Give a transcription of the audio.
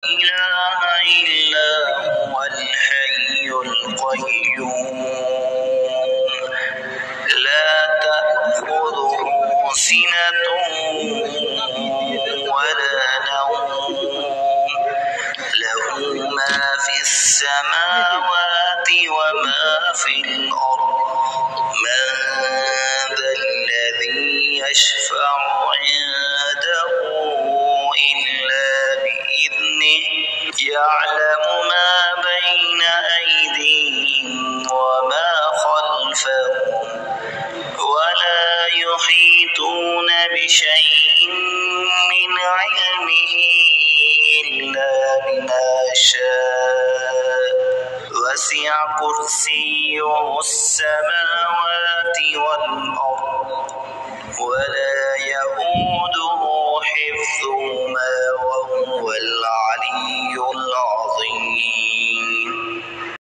إله إلا هو الحي القيوم لا تأخذه سنة ولا نوم له ما في السماوات وما في الأرض من ذا الذي يشفع عنده إلا بإذنه يعلم ما بين أيديهم وما خلفهم ولا يحيطون بشيء من علمه إلا بما شاء وسع كرسيه السماوات والأرض ولا يئوده حفظهما وهو العلي